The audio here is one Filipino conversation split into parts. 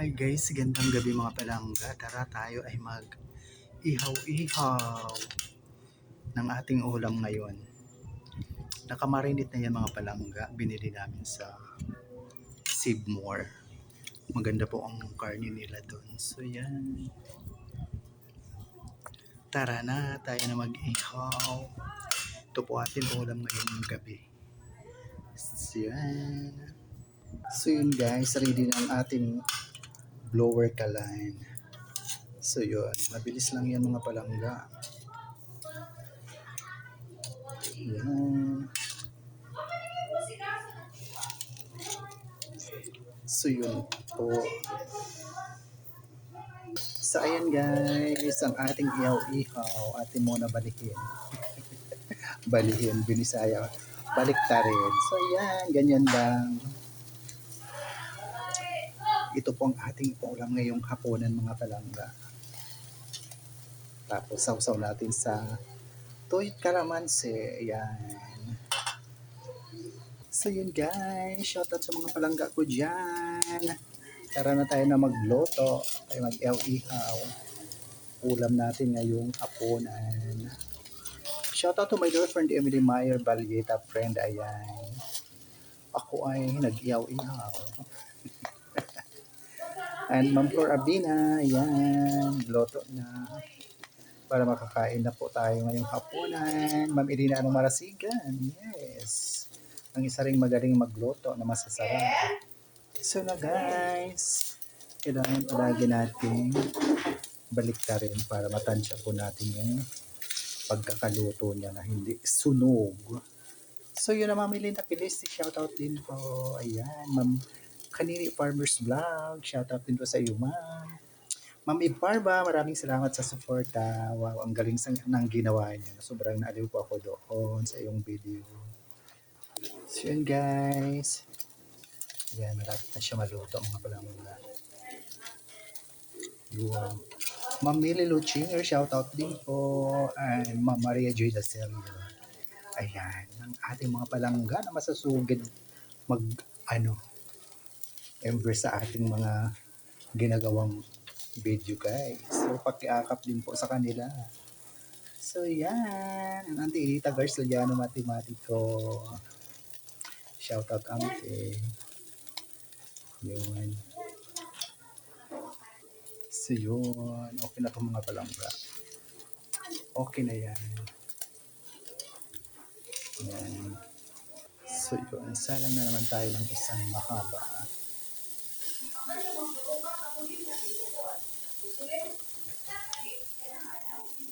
Hi guys, gandang gabi mga palangga. Tara tayo ay mag-ihaw-ihaw ng ating ulam ngayon. Nakamarinate na yan mga palangga. Binili namin sa Sibmore. Maganda po ang karne nila doon. So yan. Tara na, tayo na mag-ihaw. Ito po ating ulam ngayong gabi. So yan. So yun guys, ready na ang ating blower kaline. So yun, mabilis lang yan mga palangga. Yan. So yun po. So ayan guys, ang ating ihaw-ihaw, ating muna balikin. Balihin, binisaya. Baliktarin. So yan, ganyan lang. Ito po ang ating ulam ngayong hapunan mga palangga. Tapos sausaw natin sa tuyot kalamansi. Ayan. So yun guys, shoutout sa mga palangga ko dyan. Tara na tayo na magloto, tayo mag-ihaw-ihaw. Ulam natin ngayong hapunan. Shoutout to my girlfriend Emily Meyer Balyeta, friend, ayan. Ako ay nag-ihaw-ihaw. And Ma'am Flor Abina, ayan, loto na. Para makakain na po tayo ngayong hapunan. Ma'am Irina Anong Marasigan, yes. Ang isa ring magaling magloto na masasarap. So na guys, kailangan palagi natin baliktarin para matansya po natin yung pagkakaluto niya na hindi sunog. So yun na Ma'am Linda Piliste, shoutout din po. Ayan, Ma'am Kanini Farmers Vlog, shoutout din po sa iyo Ma'am. Ma'am Ibarba, maraming salamat sa suporta. Wow, ang galing ng ginawa niyo. Sobrang naaliw po ako doon sa iyong video. So yun guys. Yan, malapit na siya maluto mga palangga. Yun. Ma'am Millie Luchinger, shoutout din po. And Ma'am Maria Joy Dacelio. Ayan, ang ating mga palangga na masusugid ember sa ating mga ginagawang video guys. So, pakiakap din po sa kanila. So, yan. Ang Auntie Rita Garciliano Matematiko. Shoutout Auntie. Yun. So, yun. Okay na po mga palangga. Okay na yan. Yan. So, yun. Salang na naman tayo ng isang mahaba.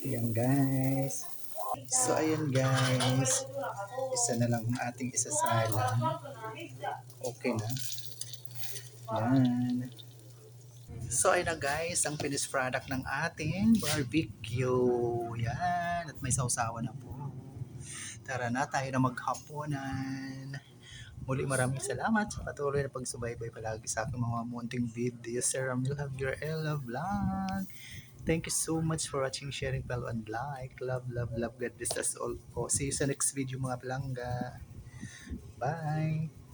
Yan guys. So ayan guys. Isa na lang ang ating isasalang. Okay na. Yan. So ayun na guys, ang finished product ng ating barbecue. Yan. At may sausawa na po. Tara na tayo na maghapunan. Muli maraming salamat sa patuloy na pagsubaybay palagi sa aking mga munting videos. Sir Ram, you have your Ella vlog. Thank you so much for watching, sharing, follow, and like. Love, love, love. God bless us all po. See you sa next video mga palangga. Bye!